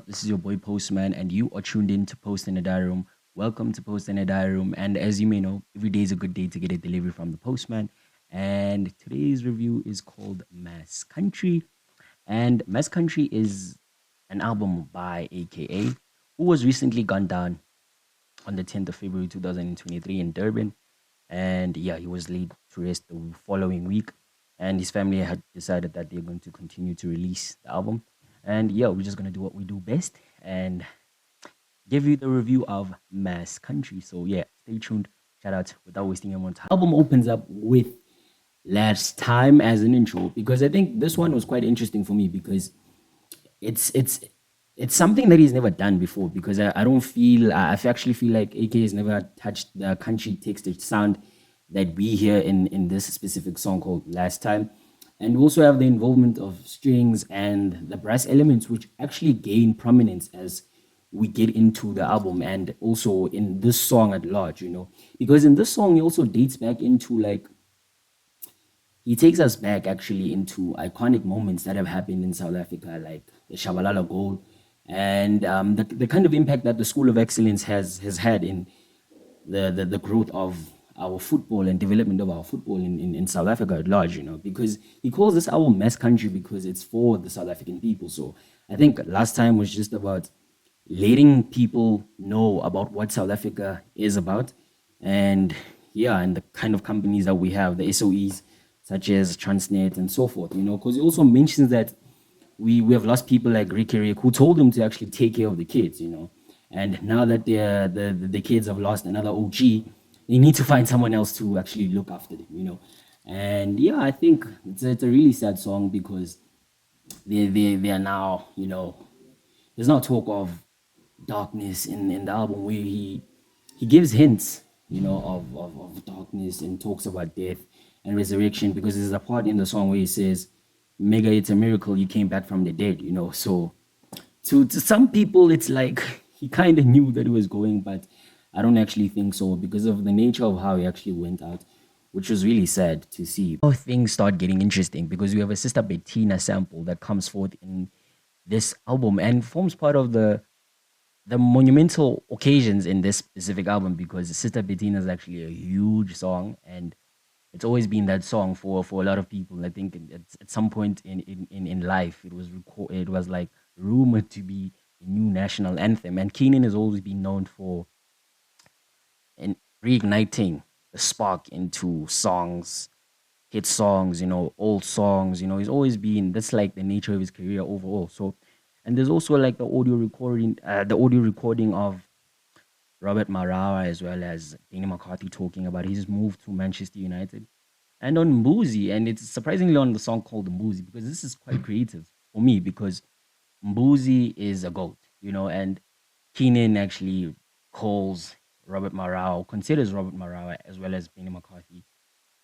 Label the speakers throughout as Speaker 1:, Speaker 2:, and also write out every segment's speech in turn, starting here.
Speaker 1: This is your boy Postman, and you are tuned in to Post in a Diary Room. Welcome to Post in a Diary Room. And as you may know, every day is a good day to get a delivery from the postman. And today's review is called Mass Country. And Mass Country is an album by AKA, who was recently gone down on the 10th of February 2023 in Durban. And yeah, he was laid to rest the following week. And his family had decided that they're going to continue to release the album. And yeah, we're just going to do what we do best and give you the review of Mass Country. So yeah, stay tuned. Shout out without wasting any more time. Album opens up with Last Time as an intro because I think this one was quite interesting for me because it's it's it's something that he's never done before because I don't feel I actually feel like AK has never touched the country texture sound that we hear in this specific song called Last Time. And we also have the involvement of strings and the brass elements which actually gain prominence as we get into the album and also in this song at large, because in this song he also dates back into like he takes us back actually into iconic moments that have happened in South Africa, like the Shabalala goal, and the kind of impact that the School of Excellence has had in the growth of our football and development of our football in South Africa at large, because he calls this album Mass Country because it's for the South African people. So I think last time was just about letting people know about what South Africa is about. And yeah, and the kind of companies that we have, the SOEs, such as Transnet and so forth, because he also mentions that we have lost people like Ricky Rick who told him to actually take care of the kids, And now that the kids have lost another OG, they need to find someone else to actually look after them. And yeah, I think it's a really sad song because they are now, there's now talk of darkness in the album where he gives hints, of darkness and talks about death and resurrection because there's a part in the song where he says, Mega, it's a miracle you came back from the dead. So to some people it's like he kind of knew that he was going, but I don't actually think so because of the nature of how he actually went out, which was really sad to see. How things start getting interesting because we have a Sister Bettina sample that comes forth in this album and forms part of the monumental occasions in this specific album because Sister Bettina is actually a huge song and it's always been that song for a lot of people. I think at some point in life it was like rumored to be the new national anthem. And Keenan has always been known for and reigniting the spark into songs, hit songs, old songs. He's always been that's like the nature of his career overall. So, and there's also like the audio recording of Robert Marawa as well as Danny McCarthy talking about his move to Manchester United and on Mbuzi. And it's surprisingly on the song called Mbuzi because this is quite creative for me because Mbuzi is a goat, and Keenan actually calls Robert Marau, considers Robert Marau as well as Benny McCarthy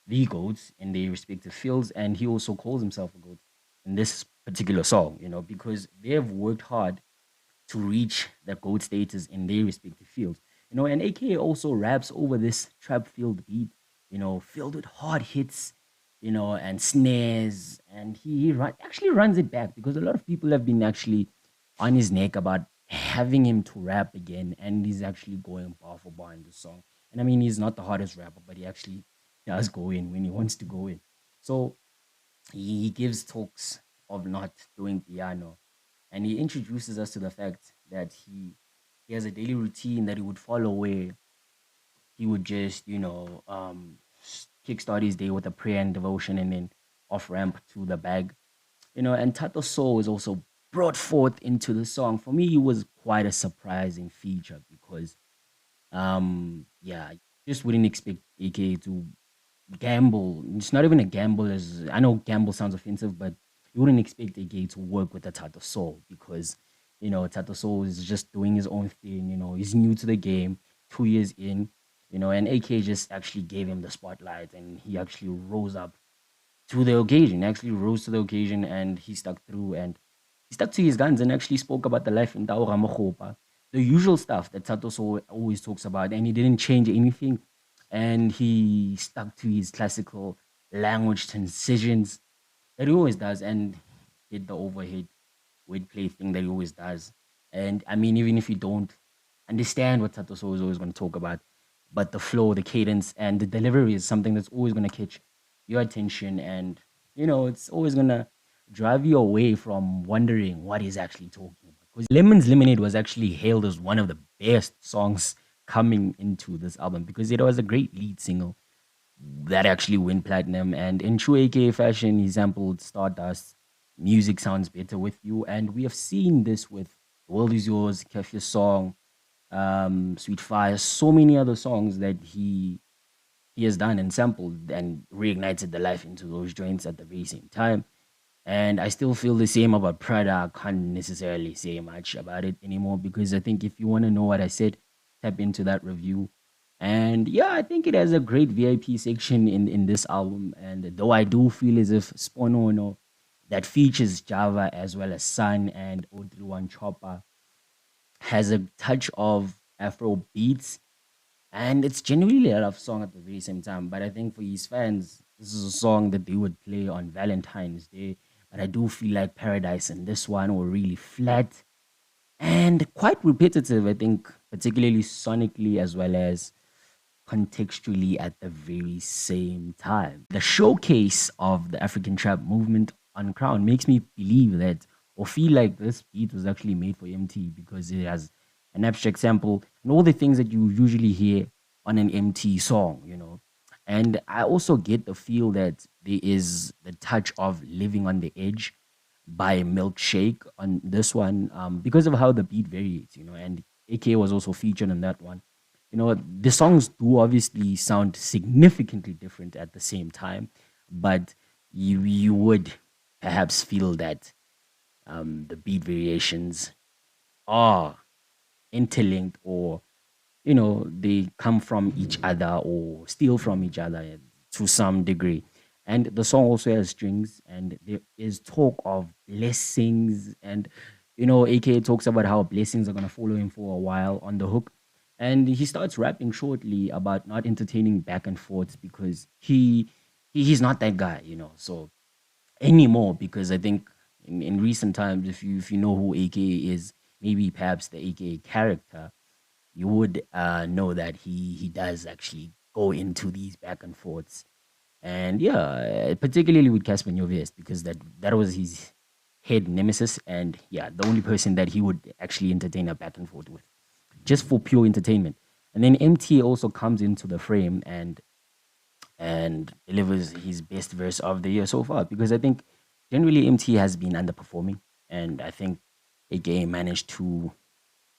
Speaker 1: the goats in their respective fields, and he also calls himself a goat in this particular song, because they have worked hard to reach the goat status in their respective fields. And AKA also raps over this trap field beat, filled with hard hits, and snares. And actually runs it back because a lot of people have been actually on his neck about having him to rap again. And he's actually going bar for bar in this song. And I mean, he's not the hardest rapper, but he actually does go in when he wants to go in. So he gives talks of not doing piano and he introduces us to the fact that he has a daily routine that he would follow where he would just kickstart his day with a prayer and devotion and then off ramp to the bag. And Tato Soul is also brought forth into the song. For me, it was quite a surprising feature because yeah, just wouldn't expect AK to gamble. It's not even a gamble, as I know gamble sounds offensive, but you wouldn't expect AK to work with a Tato Soul because Tato Soul is just doing his own thing. He's new to the game, 2 years in. And AK just actually gave him the spotlight, and he actually rose up to the occasion. Actually rose to the occasion, and he stuck through, and he stuck to his guns, and actually spoke about the life in Tao Ramakgopa, the usual stuff that Tato Soul always talks about, and he didn't change anything, and he stuck to his classical language transitions that he always does, and did the overhead wordplay thing that he always does. And I mean, even if you don't understand what Tatoso is always going to talk about, but the flow, the cadence, and the delivery is something that's always going to catch your attention. And, it's always going to drive you away from wondering what he's actually talking about. Because Lemon's Lemonade was actually hailed as one of the best songs coming into this album because it was a great lead single that actually went platinum. And in true AKA fashion, he sampled Stardust. Music sounds better with you. And we have seen this with The World Is Yours, Kefir Song, Sweet Fire, so many other songs that he has done and sampled and reignited the life into those joints at the very same time. And I still feel the same about Prada. I can't necessarily say much about it anymore because I think if you want to know what I said, tap into that review. And yeah, I think it has a great VIP section in this album. And though I do feel as if Sponono that features Java as well as Sun and Odriwan Chopper has a touch of Afro beats, and it's genuinely a love song at the very same time. But I think for his fans, this is a song that they would play on Valentine's Day. But I do feel like Paradise and this one were really flat and quite repetitive, I think, particularly sonically as well as contextually at the very same time. The showcase of the African trap movement on Crown makes me believe that or feel like this beat was actually made for MT because it has an abstract sample and all the things that you usually hear on an MT song. And I also get the feel that there is the touch of living on the edge by Milkshake on this one because of how the beat varies, and AK was also featured on that one. The songs do obviously sound significantly different at the same time, but you would perhaps feel that the beat variations are interlinked or they come from each other or steal from each other to some degree. And the song also has strings, and there is talk of blessings. And AK talks about how blessings are going to follow him for a while on the hook. And he starts rapping shortly about not entertaining back and forths because he's not that guy. So anymore, because I think in recent times, if you know who AK is, maybe perhaps the AK character, you would know that he does actually go into these back and forths. And yeah, particularly with Casper Nyovest, because that was his head nemesis, and yeah, the only person that he would actually entertain a back and forth with, just for pure entertainment. And then MT also comes into the frame and delivers his best verse of the year so far, because I think generally MT has been underperforming, and I think AKA managed to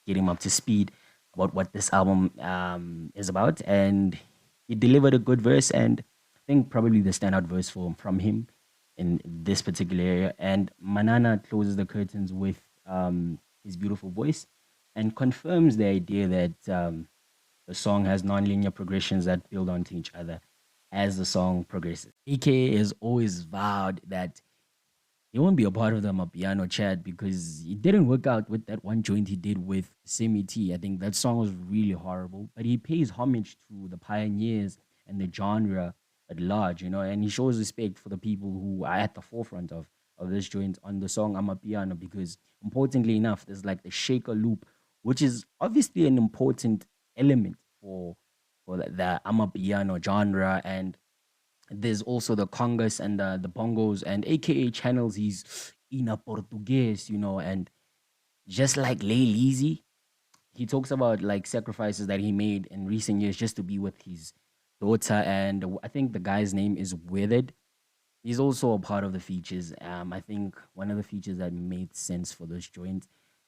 Speaker 1: get him up to speed about what this album is about. And he delivered a good verse, and I think probably the standout verse from him in this particular area. And Manana closes the curtains with his beautiful voice and confirms the idea that the song has non-linear progressions that build onto each other as the song progresses. EK has always vowed that he won't be a part of the Mapiano chat because it didn't work out with that one joint he did with Semi T. I think that song was really horrible, but he pays homage to the pioneers and the genre at large, and he shows respect for the people who are at the forefront of this joint on the song Amapiano because importantly enough, there's like the shaker loop, which is obviously an important element for the Amapiano genre. And there's also the congas and the bongos, and AKA channels he's in a Portuguese, and just like Lay Leezy, he talks about like sacrifices that he made in recent years just to be with his daughter. And I think the guy's name is Withered. He's also a part of the features. I think one of the features that made sense for this joint.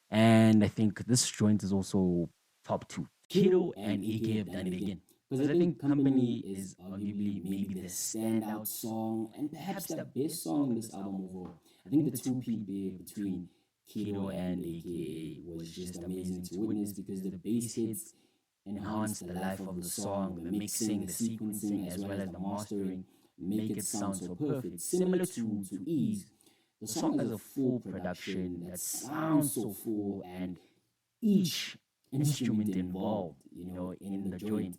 Speaker 1: And I think this joint is also top two. Kiddo and AK have done it again. Because I think Company is arguably maybe the standout song and perhaps the best song in this album overall. I think the two-peat between Kiddo and AKA was just amazing to witness because the bass hits enhance the life of the song, the mixing, the sequencing, as well as the mastering make it sound so perfect. Similar to Ease, the song has a full production that sounds so full, and each instrument involved, in the joint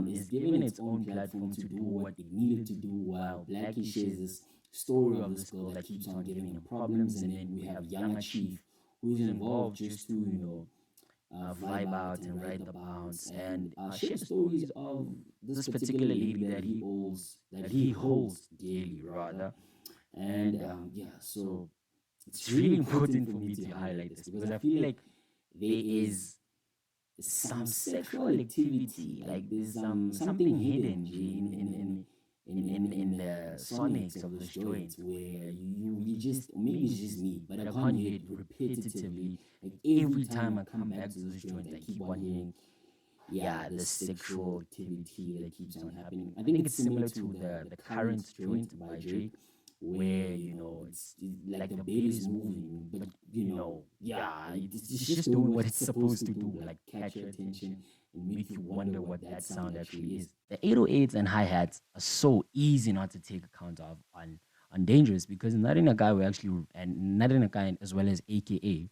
Speaker 1: is given its own platform to do what it needed to do, while Blackie shares this story of this girl that keeps on giving him problems. And then we have Younger Chief, who's involved just to, vibe out and ride the bounce and share stories of this particular lady that he holds dearly, rather. And so it's really important for me to highlight this because I feel like there is some sexual activity, like there's something hidden, G, in the sonics of this joint where you just, or maybe it's just me, but I can't hear it repetitively. Like every time I come back to this joint, I keep on hearing, yeah, the sexual activity that keeps on happening. I think it's similar to the current joint by Drake, where it's like the beat is moving, but yeah, it's just doing what it's supposed to do, like catch your attention and make you wonder what that sound actually is. The 808s and hi-hats are so easy not to take account of on Dangerous, because not in a guy we actually, and not in a guy as well as AKA,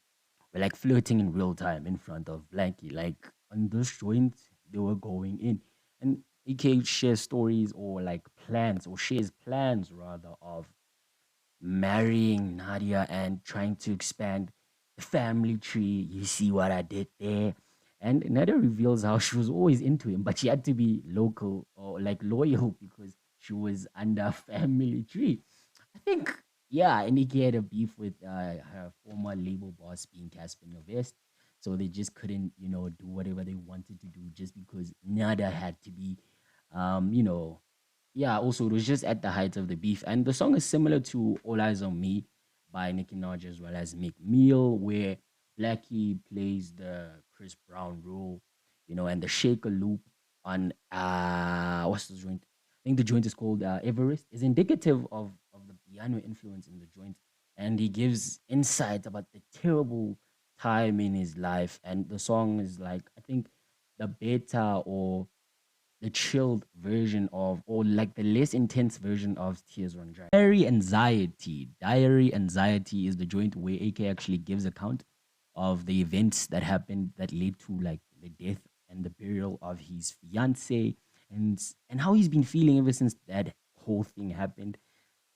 Speaker 1: we're like flirting in real time in front of Blanky. Like on this joint, they were going in. And AK shares stories, or like plans, or shares plans rather, of marrying Nadia and trying to expand the family tree. You see what I did there? And Nadia reveals how she was always into him, but she had to be local, or like loyal, because she was under family tree. I think, yeah, Nikki had a beef with her former label boss, being Casper Novest. So they just couldn't, do whatever they wanted to do, just because Nada had to be, you know, yeah, also it was just at the height of the beef. And the song is similar to All Eyes on Me by Nicki Minaj as well as Meek Mill, where Blackie plays the Chris Brown role, and the shaker loop on what's the joint? I think the joint is called Everest, is indicative of the piano influence in the joint. And he gives insight about the terrible time in his life. And the song is like, I think, the beta, or the chilled version of, or like the less intense version of Tears Run Dry. Diary Anxiety. Diary Anxiety is the joint where AK actually gives account of the events that happened that led to like the death and the burial of his fiance, and how he's been feeling ever since that whole thing happened.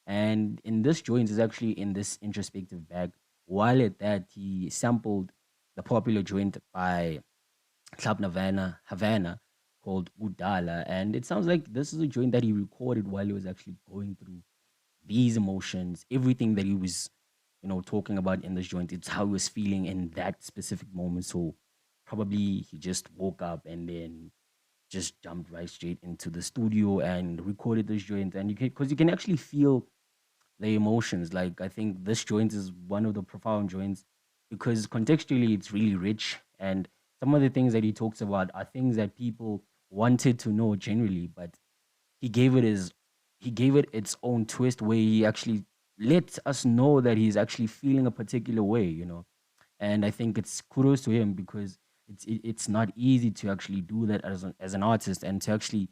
Speaker 1: And in this joint is actually in this introspective bag. While at that, he sampled the popular joint by Club Havana, called Udala. And it sounds like this is a joint that he recorded while he was actually going through these emotions, everything that he was, talking about in this joint. It's how he was feeling in that specific moment. So probably he just woke up and then just jumped right straight into the studio and recorded this joint. And because you can actually feel the emotions. Like I think this joint is one of the profound joints because contextually it's really rich, and some of the things that he talks about are things that people wanted to know generally, but he gave it his he gave it its own twist where he actually lets us know that he's actually feeling a particular way. And I think it's kudos to him because it's not easy to actually do that as an artist, and to actually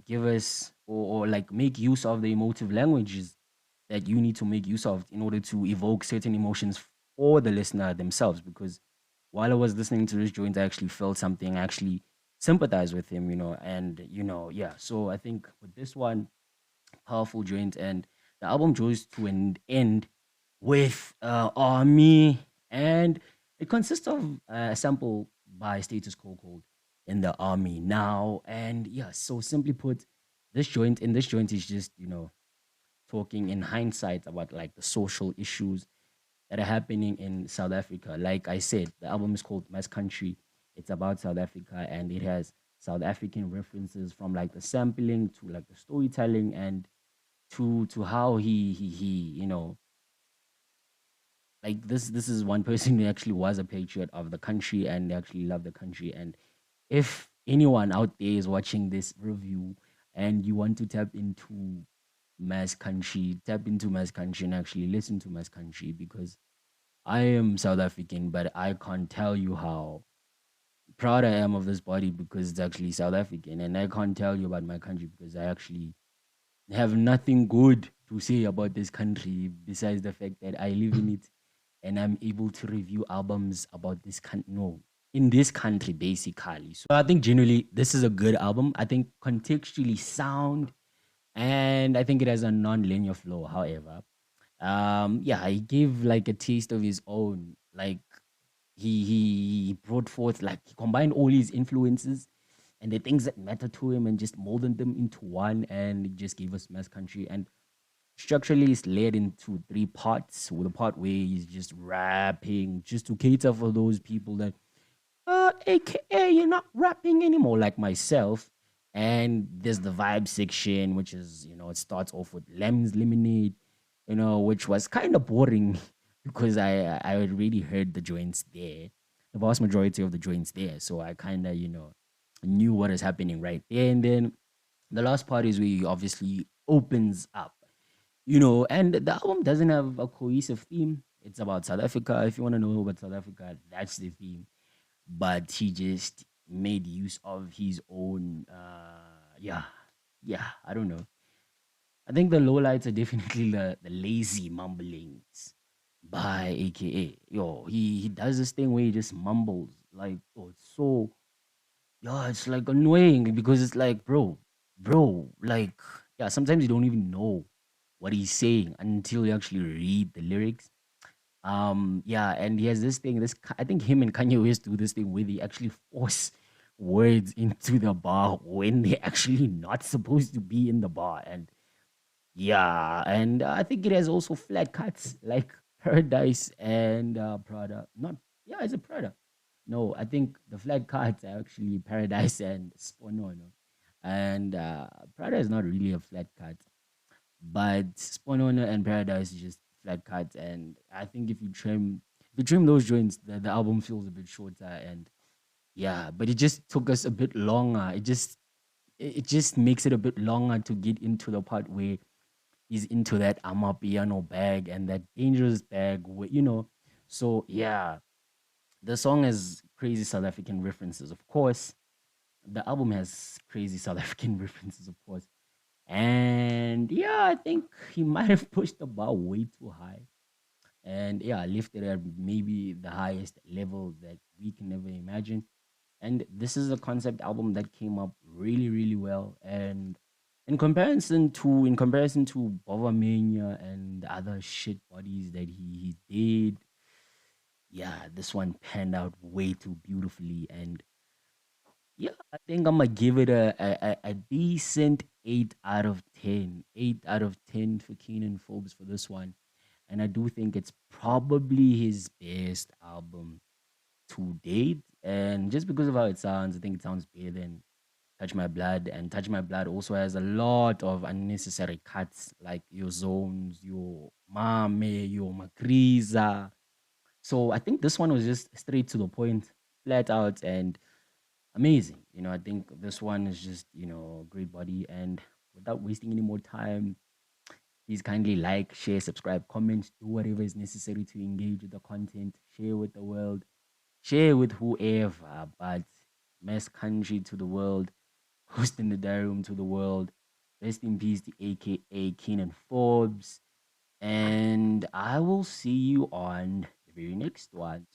Speaker 1: give us, or like make use of the emotive languages that you need to make use of in order to evoke certain emotions for the listener themselves. Because while I was listening to this joint, I actually felt something, I actually sympathize with him, and yeah. So I think with this one, powerful joint, and the album draws to an end with Army, and it consists of a sample by Status Quo called In the Army Now. And yeah, so simply put, this joint is just, talking in hindsight about like the social issues that are happening in South Africa. Like I said, the album is called Mass Country. It's about South Africa, and it has South African references from like the sampling to like the storytelling, and to how he like this is one person who actually was a patriot of the country and actually loved the country. And if anyone out there is watching this review and you want to tap into Mass Country and actually listen to Mass Country, because I am South African, but I can't tell you how proud I am of this body because it's actually South African. And I can't tell you about my country because I actually have nothing good to say about this country besides the fact that I live in it and I'm able to review albums about this country. No, in this country, basically. So I think generally this is a good album. I think contextually sound, and I think it has a non-linear flow. However, yeah, he gave like a taste of his own Like he brought forth, like he combined all his influences and the things that matter to him and just molded them into one, and it just gave us Mass Country. And structurally it's layered into three parts, with a part where he's just rapping just to cater for those people that AKA, you're not rapping anymore, like myself. And there's the vibe section, which is, it starts off with Lem's Lemonade, which was kind of boring because I already heard the joints there, the vast majority of the joints there. So I kind of, knew what is happening right there. And then the last part is where he obviously opens up, and the album doesn't have a cohesive theme. It's about South Africa. If you want to know about South Africa, that's the theme, but he just made use of his own yeah, I don't know. I think the lowlights are definitely the lazy mumblings by AKA. Yo, he does this thing where he just mumbles, like, oh, it's so, yeah, it's like annoying because it's like, bro, like, yeah, sometimes you don't even know what he's saying until you actually read the lyrics. Yeah, and he has this thing. I think him and Kanye West do this thing where they actually force words into the bar when they're actually not supposed to be in the bar. And yeah, and I think it has also flat cuts like Paradise and Prada. Not, yeah, it's a Prada. No, I think the flat cuts are actually Paradise and Sponono. And Prada is not really a flat cut, but Spawn Owner and Paradise is just flat cuts. And I think if you trim those joints, the album feels a bit shorter. And yeah, but it just took us a bit longer. It just makes it a bit longer to get into the part where he's into that piano bag and that dangerous bag where, so yeah, the song has crazy South African references, of course. The album has crazy South African references, of course. And yeah, I think he might have pushed the bar way too high. And yeah, lifted at maybe the highest level that we can ever imagine. And this is a concept album that came up really, really well. And in comparison to Bova Mania and the other shit bodies that he did, yeah, this one panned out way too beautifully. And yeah, I think I'm gonna give it a decent 8 out of 10. 8 out of 10 for Keenan Forbes for this one. And I do think it's probably his best album to date. And just because of how it sounds, I think it sounds better than Touch My Blood. And Touch My Blood also has a lot of unnecessary cuts, like your zones, your mame, your makriza. So I think this one was just straight to the point, flat out, and amazing. I think this one is just, great body. And without wasting any more time, please kindly like, share, subscribe, comment, do whatever is necessary to engage with the content, share with the world, share with whoever. But Mass Country to the world, hosting the diary room to the world. Rest in peace to AKA Keenan Forbes. And I will see you on the very next one.